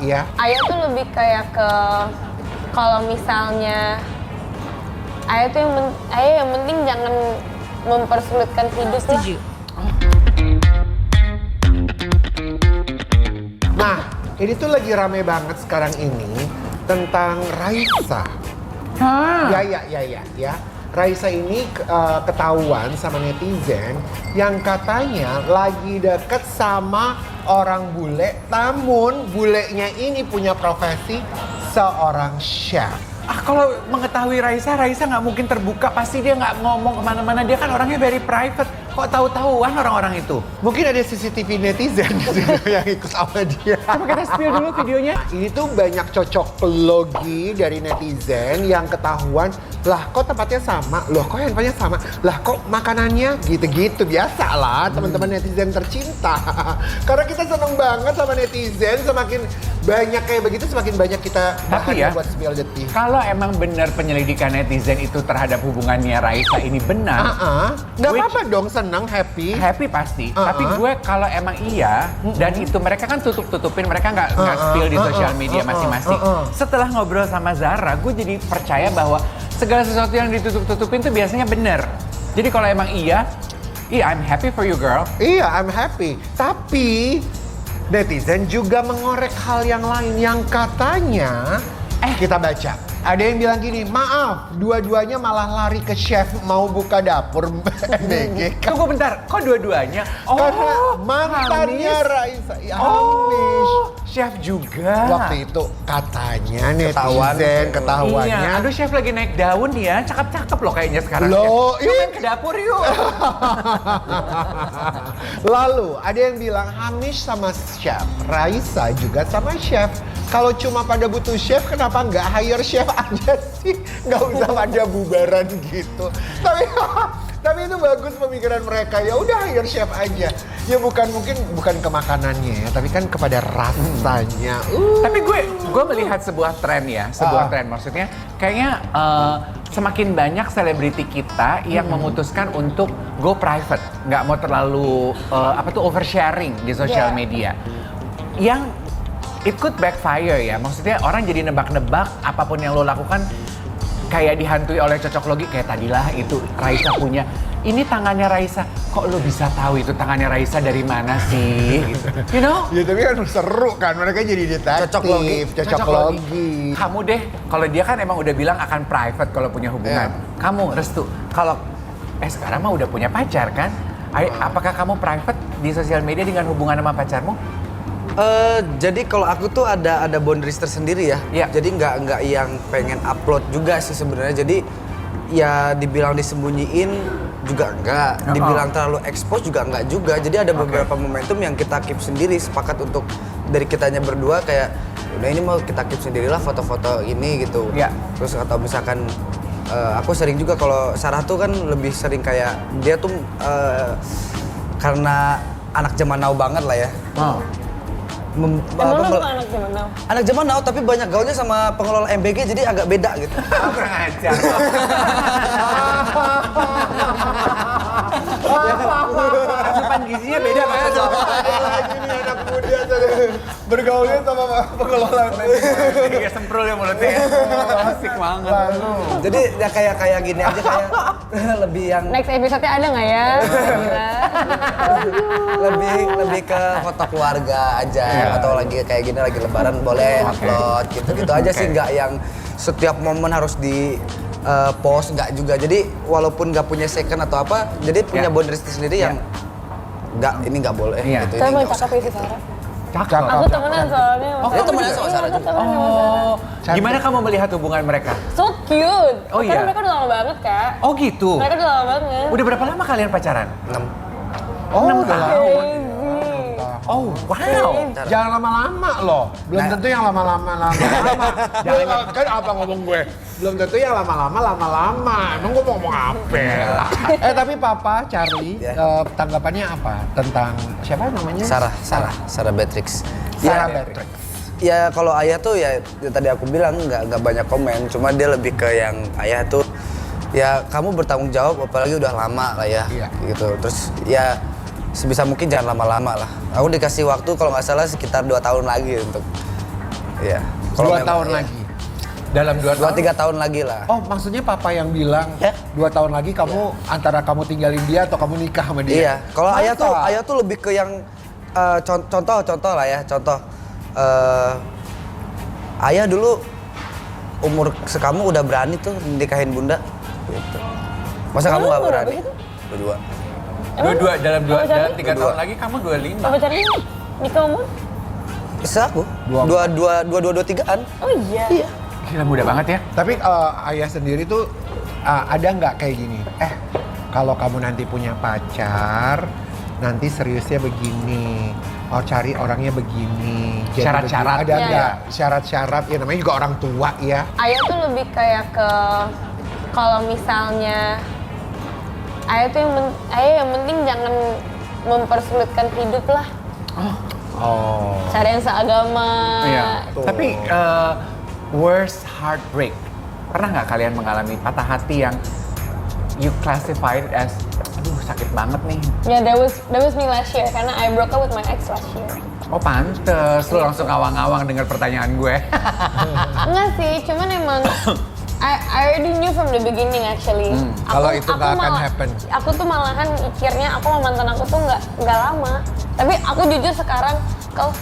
Iya. Ayah tuh lebih kayak ke kalau misalnya Ayah yang penting jangan mempersulitkan hidup lah. Nah, ini tuh lagi rame banget sekarang ini tentang Raisa. Ya. Raisa ini ketahuan sama netizen yang katanya lagi deket sama orang bule, namun bulenya ini punya profesi seorang chef. Kalau mengetahui Raisa nggak mungkin terbuka, pasti dia nggak ngomong kemana-mana, dia kan orangnya very private. Kok tahu-tahuan orang-orang itu? Mungkin ada CCTV netizen yang ikut sama dia. Coba kita spill dulu videonya. Ini tuh banyak cocok logi dari netizen yang ketahuan, lah kok tempatnya sama, loh kok handphonenya sama, lah kok makanannya gitu-gitu. Biasa lah teman-teman netizen tercinta. Karena kita seneng banget sama netizen, semakin banyak kayak begitu semakin banyak kita Tapi bahan ya, buat spill the tea. Kalau emang benar penyelidikan netizen itu terhadap hubungannya Raisa ini benar, Nggak apa-apa dong, seneng, happy. happy pasti. Tapi gue kalau emang iya, dan itu mereka kan tutup-tutupin, mereka nggak spill di sosial media masing-masing. Setelah ngobrol sama Zara, gue jadi percaya bahwa segala sesuatu yang ditutup-tutupin tuh biasanya benar. Jadi kalau emang iya, I'm happy for you girl. Iya, I'm happy. Tapi netizen juga mengorek hal yang lain yang katanya kita baca. Ada yang bilang gini, maaf, dua-duanya malah lari ke chef mau buka dapur MBG. Tunggu bentar, kok dua-duanya? Karena mantannya Hamis. Raisa, ya, Hamish. Chef juga. Waktu itu katanya netizen ketahuannya. Iya, aduh chef lagi naik daun ya, cakep-cakep loh kayaknya sekarang. Loh, Chef. Yuk main ke dapur yuk. Lalu ada yang bilang Hamish sama chef, Raisa juga sama chef. Kalau cuma pada butuh chef, kenapa nggak hire chef aja sih? Nggak usah pada bubaran gitu. Tapi itu bagus pemikiran mereka. Ya udah hire chef aja. Ya mungkin bukan ke makanannya ya, tapi kan kepada rasanya. Tapi gue melihat sebuah tren ya, tren maksudnya kayaknya semakin banyak selebriti kita yang memutuskan untuk go private, nggak mau terlalu oversharing di sosial media. Yang it could backfire ya, maksudnya orang jadi nebak-nebak apapun yang lo lakukan kayak dihantui oleh cocok logi. Kayak tadilah itu Raisa punya, ini tangannya Raisa, kok lo bisa tahu itu tangannya Raisa dari mana sih? Gitu. You know? Ya tapi kan seru kan, mereka jadi detektif, cocok logi. Kamu deh, kalau dia kan emang udah bilang akan private kalau punya hubungan. Kamu restu, kalau sekarang mah udah punya pacar kan? Apakah kamu private di sosial media dengan hubungan sama pacarmu? Jadi kalau aku tuh ada boundaries tersendiri ya. Iya. Jadi nggak yang pengen upload juga sih sebenarnya. Jadi ya dibilang disembunyiin juga enggak, dibilang terlalu expose juga enggak juga. Jadi ada beberapa momentum yang kita keep sendiri, sepakat untuk dari kitanya berdua kayak udah ini mau kita keep sendirilah foto-foto ini gitu. Iya. Terus atau misalkan aku sering juga kalau Sarah tuh kan lebih sering kayak dia tuh karena anak zaman now banget lah ya. Emang lo bukan anak zaman now? Anak zaman now tapi banyak gaulnya sama pengelola MBG jadi agak beda gitu. Kurang ajar. Asupan gizinya beda kan? Lagi nih anak muda bergaulnya sama pengelola Kayak semprul ya mulutnya. Asik banget. Jadi ya kayak gini aja kayak lebih yang Next episode-nya ada nggak ya? lebih ke foto keluarga aja atau lagi kayak gini lagi lebaran boleh upload gitu-gitu aja sih, nggak yang setiap momen harus di post, nggak juga. Jadi walaupun nggak punya second atau apa, jadi punya boundaries sendiri yang ini nggak boleh gitu. Saya Ini mau nggak usah cakep ya si gitu. Sarah. Cakep. Aku temenan soalnya. Dia temenan sama Sarah juga. Oh, gimana kamu melihat hubungan mereka? So cute. Oh, Karena iya? mereka udah lama banget, Kak. Oh gitu? Mereka udah lama banget. Udah berapa lama kalian pacaran? 6. Oh, udah lama. Crazy. Oh, wow. Jangan lama-lama loh. Belum tentu yang lama-lama. Kan apa ngomong gue? Belum tentu yang lama-lama. Emang gue mau ngomong apa? Tapi Papa, Charlie, tanggapannya apa tentang siapa namanya? Sarah Beatrix. Sarah Ya, Beatrix. ya kalau ayah tuh ya tadi aku bilang nggak banyak komen, cuma dia lebih ke yang ayah tuh ya kamu bertanggung jawab apalagi udah lama lah ya, gitu. Terus ya sebisa mungkin jangan lama-lama lah. Aku dikasih waktu kalau nggak salah sekitar 2 tahun lagi untuk Iya. 2 tahun lagi. Dalam 2 tahun. 2-3 tahun lagi lah. Oh, maksudnya papa yang bilang Ya. 2 tahun lagi kamu antara kamu tinggalin dia atau kamu nikah sama dia? Iya. Kalau Masa? ayah tuh lebih ke yang contoh lah ya, contoh. Ayah dulu umur sekamu udah berani tuh nikahin bunda. Gitu. Masa kamu nggak umur berani? berapa gitu? Berdua. Dua dalam Pacaran? 3 tahun lagi kamu 25. Apa caranya? Nikah umur? Bisa aku. 2-3an. Oh iya. Iya. Gila muda banget ya. Tapi ayah sendiri tuh ada nggak kayak gini? Kalau kamu nanti punya pacar, nanti seriusnya begini. Oh, cari orangnya begini. Jadi Syarat-syarat. begini. Ada Iya, nggak syarat-syarat? Ya namanya juga orang tua ya. Ayah tuh lebih kayak ke kalau misalnya ayah tuh yang penting jangan mempersulitkan hidup lah. Oh. Cari yang seagama. Iya. Tuh. Tapi worst heartbreak. Pernah nggak kalian mengalami patah hati yang you classified as aduh sakit banget nih. Yeah, that was me last year karena I broke up with my ex last year. Oh pantes, lu langsung ngawang-ngawang dengar pertanyaan gue. Enggak sih, cuman emang I already knew from the beginning actually. Kalau itu nggak akan happen. Aku tuh malahan mikirnya aku sama mantan aku tuh nggak lama. Tapi aku jujur sekarang kalau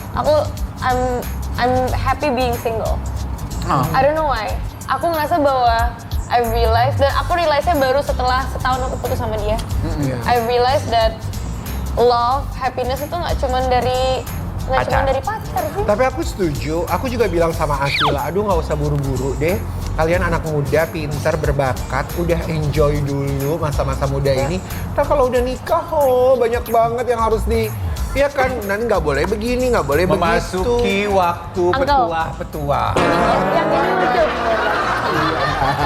I'm happy being single. Oh. I don't know why. Aku ngerasa bahwa I realized dan aku realize-nya baru setelah setahun aku putus sama dia. Iya. I realized that love, happiness itu nggak cuma dari Pacar. pacar sih. Tapi aku setuju, aku juga bilang sama Akila, aduh nggak usah buru-buru deh. Kalian anak muda, pintar, berbakat, udah enjoy dulu masa-masa muda ini. Ntar kalau udah nikah, banyak banget yang harus ya kan, nanti nggak boleh begini, nggak boleh Memasuki waktu Uncle. petua. Yang ini lucu.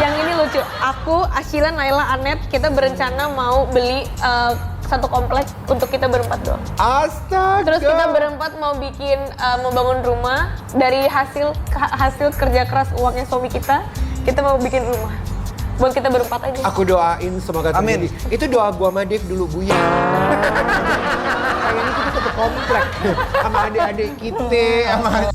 Yang ini lucu. Aku, Ashila, Naila, Anet, kita berencana mau beli satu komplek untuk kita berempat doang. Astaga. Terus kita berempat mau bikin, mau bangun rumah dari hasil kerja keras uangnya suami kita mau bikin rumah. Buat kita berempat aja. Aku doain semoga terjadi. Amin. Itu doa gua sama Dave dulu, Buya. Kayaknya kita satu komplek sama adik-adik kita, sama